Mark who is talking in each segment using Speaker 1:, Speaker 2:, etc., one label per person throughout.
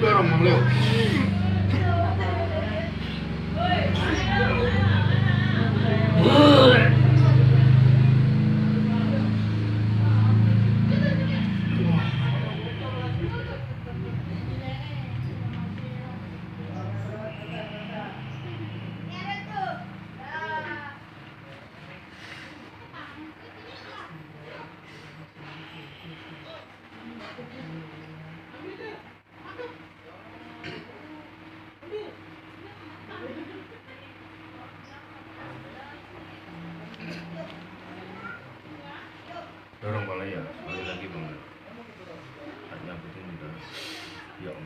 Speaker 1: Dorong mau dorong pala ya, sekali lagi bang. Hanya betul udah, ya om.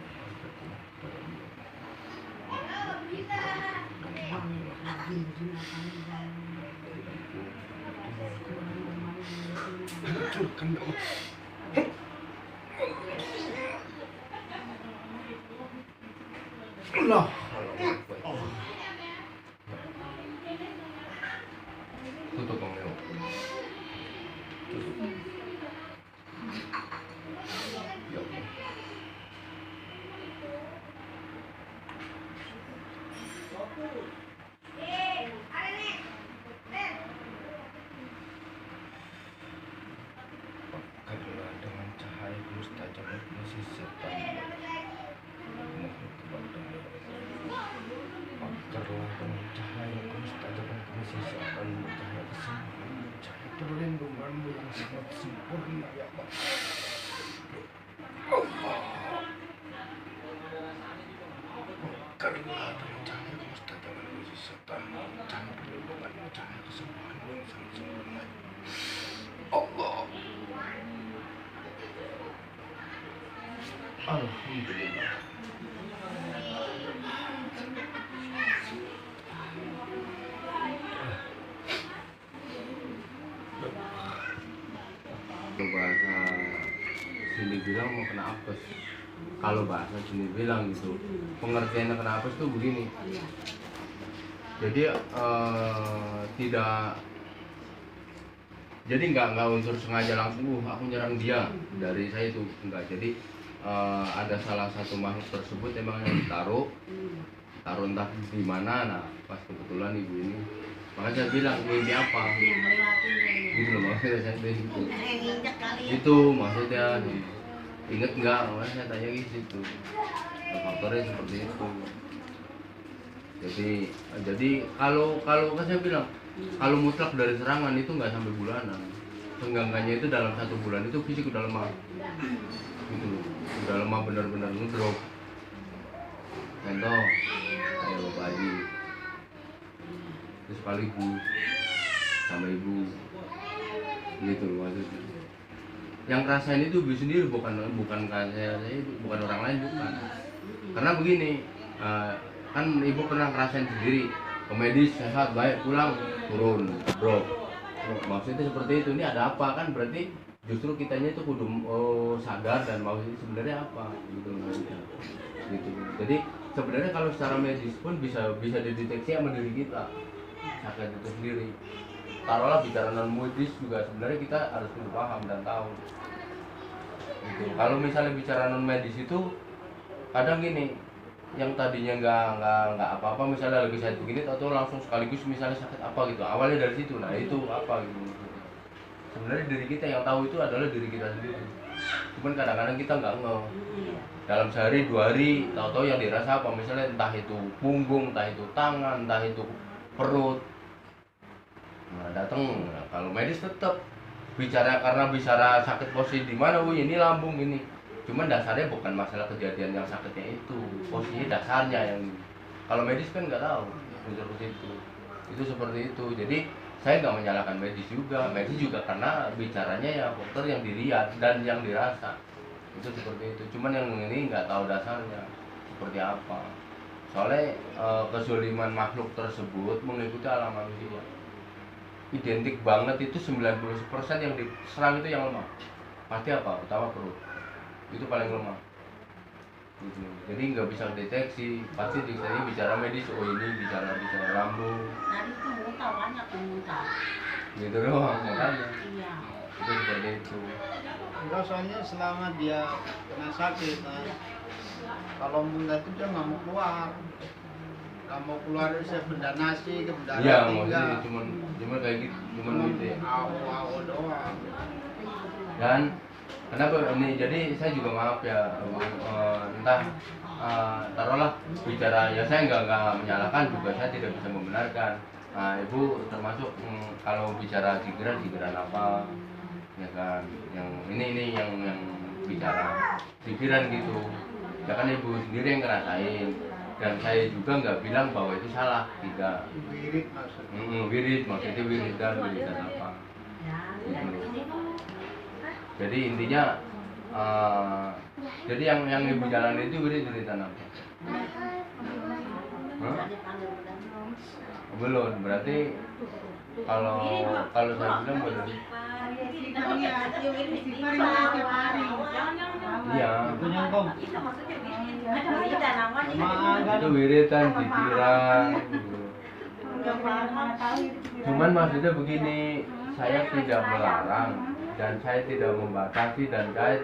Speaker 1: Hancurkan dong. Allah. Tutup bang Leo. Tutup. Ya Allah. Pakailah dengan cahaya mustajab masih setan. Mohon kepadamu. Pakailah dengan cahaya mustajab masih setan. Cahaya kesembuhan, cahaya perlindunganmu yang sangat sempurna ya Allah. Allah. Pakailah dengan cahaya mustajab masih setan. Cahaya perlindunganmu, cahaya kesembuhan yang sangat sempurna. Allah. Alhamdulillah. Bahasa sini bilang mau kena apes. Kalau bahasa sini bilang gitu, pengertiannya kena apes tuh begini. Jadi tidak, jadi nggak unsur sengaja langsung aku nyerang dia dari saya itu enggak. Jadi ada salah satu makhluk tersebut emang yang taruh entah di mana. Nah pas kebetulan ibu ini, maka saya bilang mimpi apa gitu loh, maksudnya saya itu itu maksudnya inget nggak, makanya saya tanya gitu. Nah, faktornya seperti itu. Jadi kalau kan saya bilang kalau mutlak dari serangan itu nggak sampai bulanan, senggangannya itu dalam 1 bulan itu fisik udah lemah gitu loh, udah lemah benar-benar ngedrop. Contoh kayak Bapak Haji terus sekaligus sama ibu gitu loh maksudnya. Yang rasain itu ibu sendiri, bukan saya bukan orang lain, bukan. Karena begini, kan ibu pernah ngerasain sendiri, ke medis sehat baik, pulang turun drop. Maksudnya seperti itu. Ini ada apa kan, berarti justru kitanya itu kudu sadar dan mau ini sebenarnya apa gitu maksudnya. Gitu. Jadi sebenarnya kalau secara medis pun bisa dideteksi sama diri kita sakit itu sendiri. Taruhlah bicara non medis juga sebenarnya kita harus kudu paham dan tahu. Gitu. Kalau misalnya bicara non medis itu kadang gini, yang tadinya nggak apa-apa misalnya lagi sakit begini atau langsung sekaligus misalnya sakit apa gitu, awalnya dari situ. Nah itu apa gitu, sebenarnya diri kita yang tahu itu adalah diri kita sendiri. Cuman kadang-kadang kita nggak dalam sehari 2 hari tahu-tahu yang dirasa apa, misalnya entah itu punggung, entah itu tangan, entah itu perut. Nah datang, nah, kalau medis tetap bicara karena bicara sakit posisi di mana, ini lambung ini. Cuman dasarnya bukan masalah kejadian yang sakitnya itu, posisi dasarnya yang ini. Kalau medis kan nggak tahu unsur itu seperti itu. Jadi saya nggak menyalahkan medis juga karena bicaranya ya dokter yang dilihat dan yang dirasa itu seperti itu. Cuman yang ini nggak tahu dasarnya seperti apa. Soalnya kezaliman makhluk tersebut mengikuti alam manusia. Identik banget itu 90% yang diserang itu yang lemah. Pasti apa? Pertama perut. Itu paling lemah. Gitu. jadi nggak bisa deteksi, pasti saya bicara medis, oh ini bicara lambung.
Speaker 2: Tadi itu muntah banyak tuh muntah.
Speaker 1: Gitu doang makanya.
Speaker 2: Iya.
Speaker 1: Itu seperti itu.
Speaker 3: Enggak, soalnya selama dia kena sakit, nah, kalau muntah itu dia nggak mau keluar. Nggak mau keluar, saya benda nasi ke benda
Speaker 1: Iya,
Speaker 3: roti,
Speaker 1: maksudnya
Speaker 3: enggak.
Speaker 1: cuman kayak gitu, cuman gitu ya.
Speaker 3: Au doang.
Speaker 1: Dan kenapa ini, jadi saya juga maaf ya Bu, entah taruhlah bicara, ya saya nggak menyalahkan, juga saya tidak bisa membenarkan. Nah, Ibu termasuk kalau bicara pikiran apa, ya kan, yang ini yang bicara pikiran gitu, ya kan Ibu sendiri yang ngerasain, dan saya juga nggak bilang bahwa itu salah, tidak.
Speaker 3: Wirid maksudnya.
Speaker 1: Wirid, maksudnya wiridan apa gitu. Jadi intinya jadi yang Ibu jalani itu wiridan apa? Hah? Belum, berarti kalau saya bilang belum. Iya.
Speaker 3: Itu nyongkong.
Speaker 1: Itu wiridan pikiran. Cuman maksudnya begini, saya tidak melarang dan saya tidak membatasi dan saya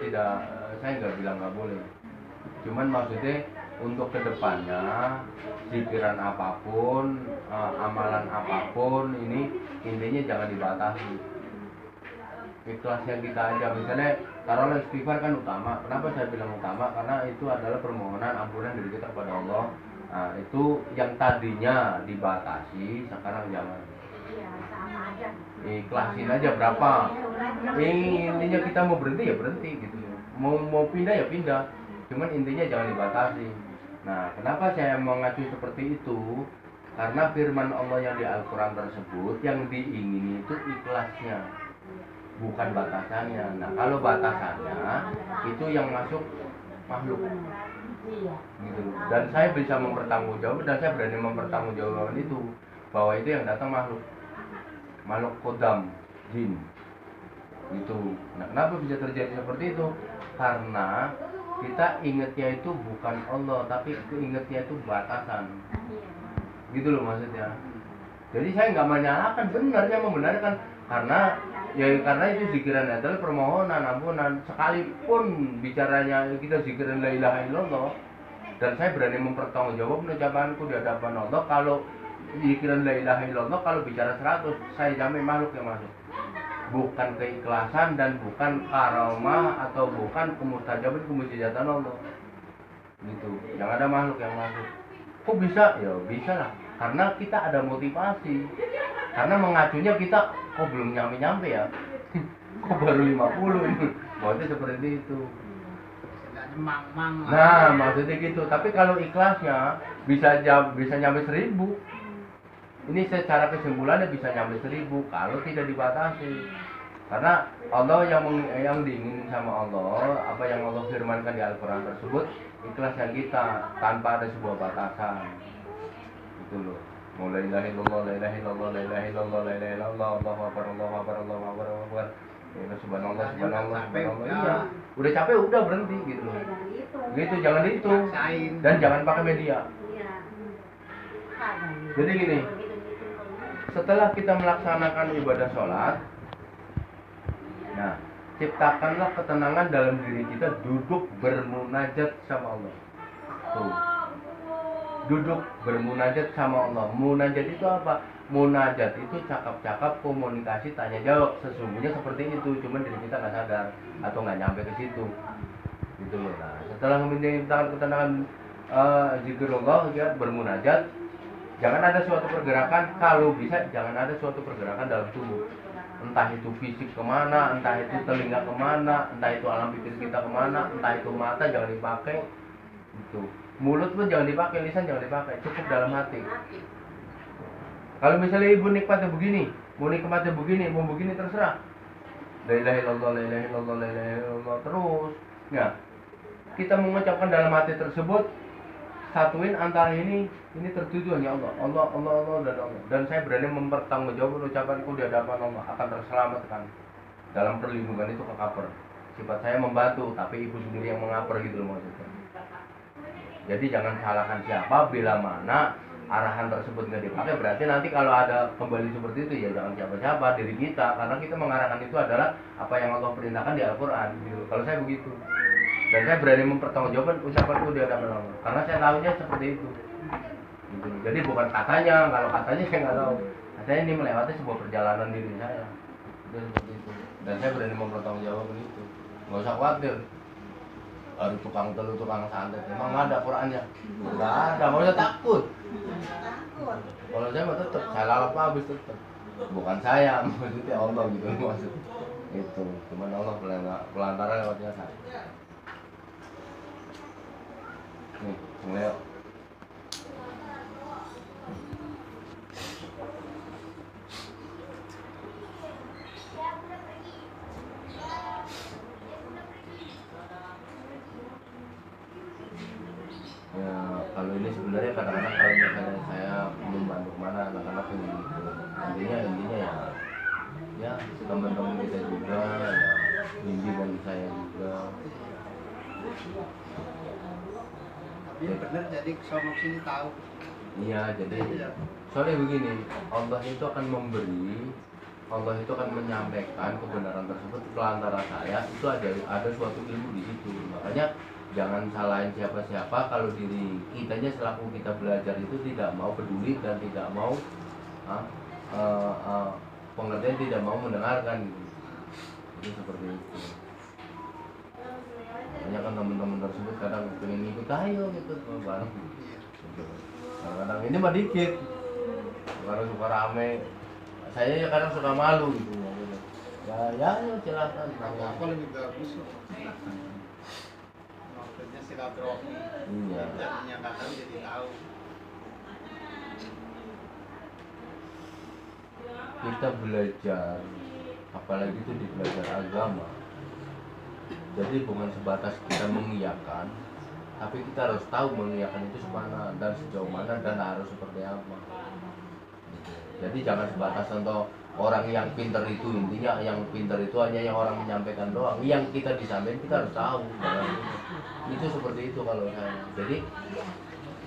Speaker 1: nggak bilang nggak boleh. Cuman maksudnya untuk kedepannya pikiran apapun, amalan apapun, ini intinya jangan dibatasi. Ikhlasnya kita aja. Misalnya taruhlah istighfar kan utama. Kenapa saya bilang utama? Karena itu adalah permohonan ampunan dari kita kepada Allah. Nah, itu yang tadinya dibatasi, sekarang jangan. Ikhlasin aja berapa. Intinya kita mau berhenti ya berhenti gitu. Mau pindah ya pindah. Cuman intinya jangan dibatasi. Nah, kenapa saya mengacu seperti itu? Karena firman Allah yang di Al-Quran tersebut yang diingini itu ikhlasnya, bukan batasannya. Nah, kalau batasannya itu yang masuk makhluk gitu. Dan saya bisa mempertanggungjawabkan, dan saya berani mempertanggungjawabkan itu, bahwa itu yang datang makhluk kodam, jin gitu. Nah, kenapa bisa terjadi seperti itu? Karena kita ingatnya itu bukan Allah, tapi ingatnya itu batasan gitu loh maksudnya. Jadi saya nggak menyalahkan, benar, saya membenarkan, karena itu zikiran adalah permohonan ampunan. Sekalipun bicaranya kita zikiran la ilaha illallah, dan saya berani mempertanggungjawabkan ucapanku di hadapan Allah, kalau zikiran la ilaha illallah, kalau bicara 100, saya jamin makhluk yang masuk, bukan keikhlasan dan bukan karomah atau bukan kemustajabatan Allah gitu. Yang ada makhluk yang masuk. Kok bisa? Ya bisa lah, karena kita ada motivasi, karena mengacunya kita kok belum nyampe ya. Kok baru 50 ini. Maksudnya seperti itu. Nah, maksudnya gitu. Tapi kalau ikhlasnya bisa nyampe 1000. Ini secara kesimpulannya bisa nyampe 1000 kalau tidak dibatasi. Karena Allah yang diingin sama Allah, apa yang Allah firmankan di Al-Quran tersebut, ikhlasnya kita tanpa ada sebuah batasan. Itu loh. La ilaha illallah, la ilaha illallah, la ilaha illallah, la ilaha illallah, Allahu akbar, Allahu akbar, Allahu akbar, Allahu akbar. Ya, subhanallah, subhanallah, subhanallah. Iya. Udah capek udah berhenti gitu loh. Gitu, jangan dihitung. Dan jangan pakai media. Jadi gini, setelah kita melaksanakan ibadah sholat, nah, ciptakanlah ketenangan dalam diri kita, duduk bermunajat sama Allah. Tuh. Duduk bermunajat sama Allah. Munajat itu apa? Munajat itu cakap-cakap, komunikasi, tanya jawab. Sesungguhnya seperti itu, cuman diri kita nggak sadar atau nggak nyampe ke situ. Gitu loh. Nah, setelah menciptakan ketenangan, zikrullah, ya, bermunajat, jangan ada suatu pergerakan, kalau bisa jangan ada suatu pergerakan dalam tubuh. Entah itu fisik kemana, entah itu telinga kemana, entah itu alam pikir kita kemana, entah itu mata jangan dipakai, gitu. Mulut pun jangan dipakai, lisan jangan dipakai, cukup dalam hati. Kalau misalnya ibu nikmatnya begini, mau nikmatnya begini, mau begini, terserah. La ilaha illallah, la ilaha illallah, la ilaha illallah, terus. Nah, kita mengucapkan dalam hati tersebut, satuin antara ini tertuju hanya Allah, Allah, Allah, Allah, dan Allah. Dan saya berani mempertanggungjawabkan ucapanku di hadapan Allah akan terselamatkan dalam perlindungan itu ke cover. Sifat saya membantu, tapi ibu sendiri yang mengaper gitu loh maksudnya. Jadi jangan salahkan siapa, bila mana arahan tersebut nggak dipakai, berarti nanti kalau ada kembali seperti itu ya jangan siapa-siapa, diri kita, karena kita mengarahkan itu adalah apa yang Allah perintahkan di Al-Quran gitu. Kalau saya begitu, dan saya berani mempertanggungjawabkan ucapanku di hadapan Allah, karena saya tahunya seperti itu gitu. Jadi bukan katanya, kalau katanya saya nggak tahu, katanya ini melewati sebuah perjalanan diri saya itu seperti itu, dan saya berani mempertanggungjawabkan itu. Nggak usah khawatir harus tukang telur, tukang santet, emang nggak ada Qurannya, nggak ada, mau usah takut.
Speaker 2: Takut.
Speaker 1: Kalau saya mah tetap, saya lalap habis tetap. Bukan saya, maksudnya Allah gitu maksud. Itu, cuman Allah pelantara lewatnya saya. Nih, mulai. Ya, kalau ini sebenarnya kadang-kadang kalau misalnya saya membantu kemana anak-anak ini gitu. Intinya ya teman-teman kita juga ya, bimbingan saya juga.
Speaker 3: Tapi bener jadi sono sini tahu.
Speaker 1: Iya, jadi soalnya begini, Allah itu akan memberi, Allah itu akan menyampaikan kebenaran tersebut pelantara saya, itu ada suatu ilmu di situ. Makanya jangan salahin siapa-siapa kalau diri kitanya selaku kita belajar itu tidak mau peduli dan tidak mau pengertian, tidak mau mendengarkan gitu. Itu seperti itu. Makanya kan teman-teman tersebut kadang pengen ikut ayo gitu bareng. Kadang-kadang ini mah dikit, kadang suka rame. Saya ya kadang suka malu gitu. Ya silakan.
Speaker 3: Apa lebih bagus? Maksudnya silaturahmi.
Speaker 1: Iya.
Speaker 3: Jadinya kadang jadi tahu.
Speaker 1: Kita belajar, apalagi itu di belajar agama. Jadi bukan sebatas kita mengiyakan, tapi kita harus tahu mengiyakan itu semana dan sejauh mana dan harus seperti apa. Jadi jangan sebatas contoh orang yang pinter itu, intinya yang pinter itu hanya yang orang menyampaikan doang. Yang kita disampaikan kita harus tahu. Itu seperti itu kalau saya. Jadi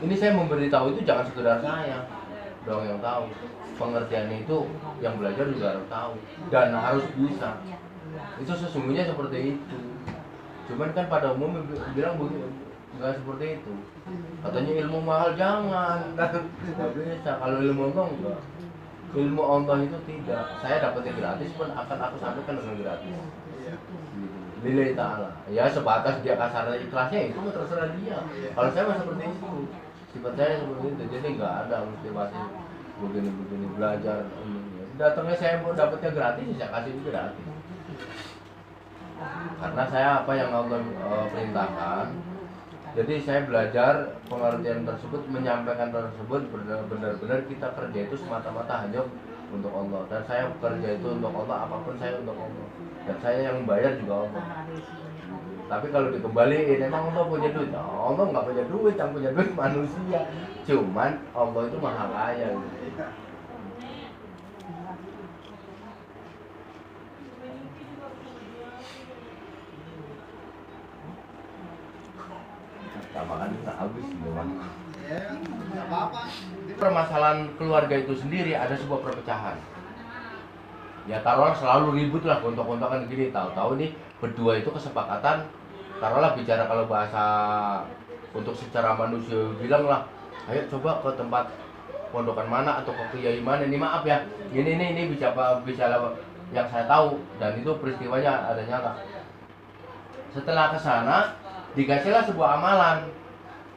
Speaker 1: ini saya memberitahu itu jangan sekedar saya doang yang tahu. Pengertiannya itu yang belajar juga harus tahu dan harus bisa. Itu sesungguhnya seperti itu. Cuman kan pada umumnya bilang begitu, nggak seperti itu. Katanya ilmu mahal jangan, nggak bisa. Kalau ilmu Allah enggak. Ilmu Allah itu tidak. Saya dapatnya gratis pun akan aku sampaikan dengan gratis.
Speaker 3: Iya.
Speaker 1: Lillahi ta'ala. Ya sebatas dia kasarnya ikhlasnya itu terserah dia. Kalau saya mah seperti itu. Sifat saya seperti itu. Jadi nggak ada motivasi begini belajar. Datangnya saya mau dapatnya gratis, saya kasih juga gratis. Karena saya apa yang Allah perintahkan. Jadi saya belajar pengertian tersebut, menyampaikan tersebut benar-benar kita kerja itu semata-mata hanya untuk Allah. Dan saya kerja itu untuk Allah, apapun saya untuk Allah. Dan saya yang bayar juga Allah. Tapi kalau dikembaliin, emang Allah punya duit? Oh, Allah nggak punya duit, yang punya duit manusia. Cuman Allah itu maha kaya gitu. Makan kita habis memang.
Speaker 3: Ya, nggak apa-apa.
Speaker 1: Permasalahan keluarga itu sendiri ada sebuah perpecahan. Ya taruhlah selalu ribut lah, gontok-gontokan gini. Tahu-tahu nih berdua itu kesepakatan. Taruhlah bicara kalau bahasa untuk secara manusia bilang lah, ayo coba ke tempat pondokan mana atau ke kiai mana. Ini maaf ya, ini bisa yang saya tahu dan itu peristiwanya ada nyata. Setelah ke sana dikasihlah sebuah amalan.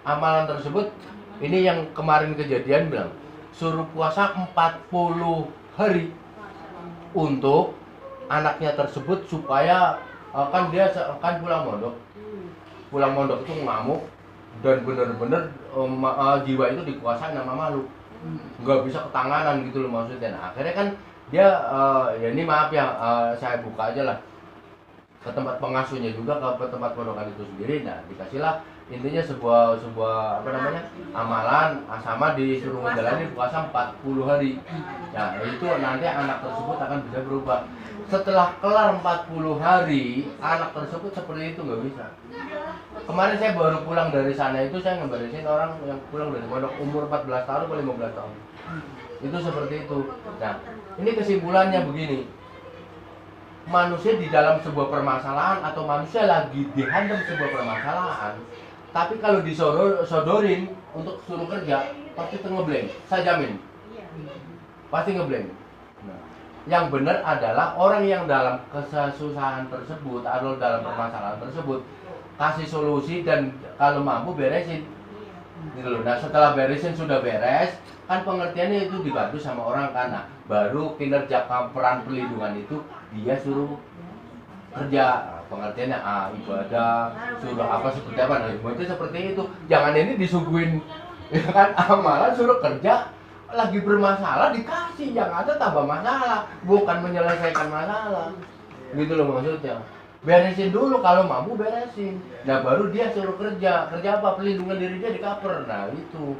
Speaker 1: Amalan tersebut ini yang kemarin kejadian bilang suruh puasa 40 hari untuk anaknya tersebut supaya kan dia kan pulang mondok itu ngamuk dan benar-benar jiwa itu dikuasai sama makhluk, nggak bisa ketanganan gitu loh maksudnya. Nah, akhirnya kan dia ya ini maaf ya, saya buka aja lah ke tempat pengasuhnya juga, ke tempat pondokan itu sendiri. Nah dikasihlah intinya sebuah apa namanya amalan, sama disuruh menjalani puasa 40 hari. Nah itu nanti anak tersebut akan bisa berubah. Setelah kelar 40 hari anak tersebut seperti itu nggak bisa. Kemarin saya baru pulang dari sana itu saya ngeberesin orang yang pulang dari pondok umur 14 tahun atau 15 tahun. Itu seperti itu. Nah, ini kesimpulannya begini. Manusia di dalam sebuah permasalahan atau manusia lagi dihantam sebuah permasalahan, tapi kalau disodorin untuk suruh kerja, pasti ngeblame. Saya jamin. Pasti ngeblame. Nah, yang benar adalah orang yang dalam kesusahan tersebut atau dalam permasalahan tersebut kasih solusi dan kalau mampu beresin. Gitu loh. Nah, setelah beresin sudah beres, kan pengertiannya itu dibantu sama orang kan. Nah, baru kinerja peran pelindungan itu dia suruh kerja. Pengertiannya ibadah, suruh apa seperti apa. Nah, itu seperti itu. Jangan ini disuguhin ya kan amalan suruh kerja lagi bermasalah dikasih, yang ada tambah masalah, bukan menyelesaikan masalah. Gitu loh maksudnya. Beresin dulu, kalau mampu beresin. Nah baru dia suruh kerja. Kerja apa? Pelindungan diri dia di cover. Nah itu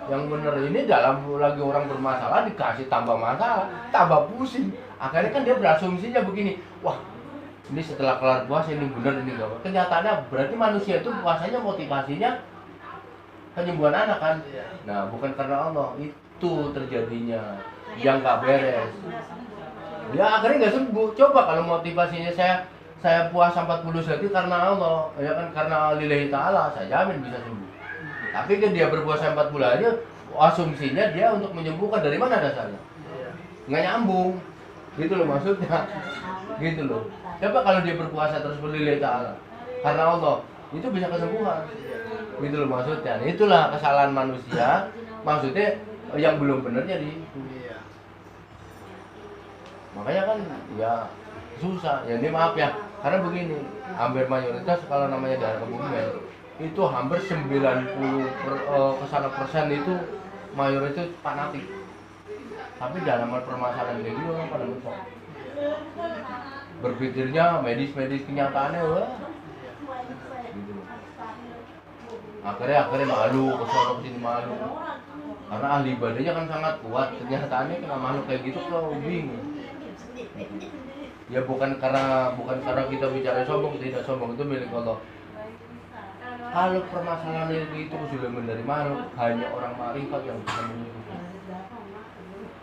Speaker 1: yang bener. Ini dalam lagi orang bermasalah dikasih tambah masalah, tambah pusing. Akhirnya kan dia berasumsinya begini, wah ini setelah kelar puasa ini bener ini gak. Kenyataannya berarti manusia itu puasanya motivasinya penyembuhan anak kan. Nah bukan karena Allah. Itu terjadinya yang gak beres. Ya akhirnya gak sembuh. Coba kalau motivasinya saya puasa 40 hari karena Allah, ya kan, karena lillahi ta'ala, saya jamin bisa sembuh. Tapi kan dia berpuasa 40 hari, asumsinya dia untuk menyembuhkan, dari mana dasarnya? Nggak nyambung, gitu loh maksudnya, gitu loh. Coba kalau dia berpuasa terus lillahi ta'ala, karena Allah, itu bisa kesembuhan, gitu loh maksudnya. Itulah kesalahan manusia, maksudnya yang belum benernya di itu. Makanya kan ya susah, ya ini maaf ya, karena begini, hampir mayoritas kalau namanya daerah Kebumen itu hampir 90% itu mayoritas fanatik. Tapi dalam permasalahan kayak gitu orang pada lupa. Berpikirnya medis kenyataannya wah. Gitu. Akhirnya malu, kesorok sini malu. Karena ahli ibadahnya kan sangat kuat, kenyataannya kena makhluk kayak gitu kok bingung. Ya bukan karena kita bicara sombong, tidak, sombong itu milik Allah. Kalau permasalahan itu sudah dari makhluk, hanya orang makrifat yang bisa menyembuhkan.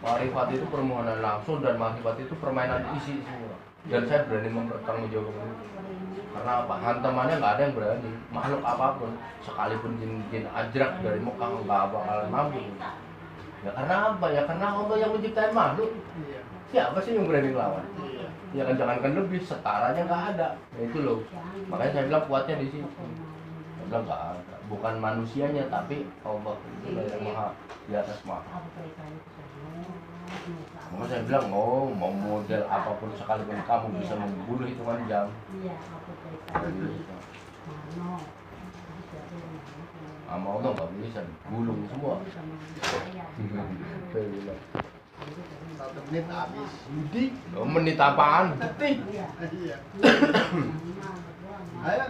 Speaker 1: Makrifat itu permohonan langsung dan makrifat itu permainan isi semua. Dan saya berani mempertanggungjawabkan itu. Karena apa? Hantamannya nggak ada yang berani. Makhluk apapun, sekalipun jin ajrak dari Mekah nggak bakalan mampu. Ya karena apa? Ya karena Allah yang menciptakan makhluk. Siapa sih yang berani melawan? Ya kan jangankan lebih, setaranya nggak ada. Ya itu loh. Makanya saya bilang kuatnya di situ. Saya bilang nggak ada. Bukan manusianya tapi Allah itu yang maha di atas maha. Makanya saya bilang, mau model apapun sekalipun kamu bisa membunuh hitungan jam. Sama Allah nggak bisa digulung semua. Saya bilang.
Speaker 3: 1 menit habis. Mudik.
Speaker 1: Menit apaan? Detik.
Speaker 3: Iya. Ayo.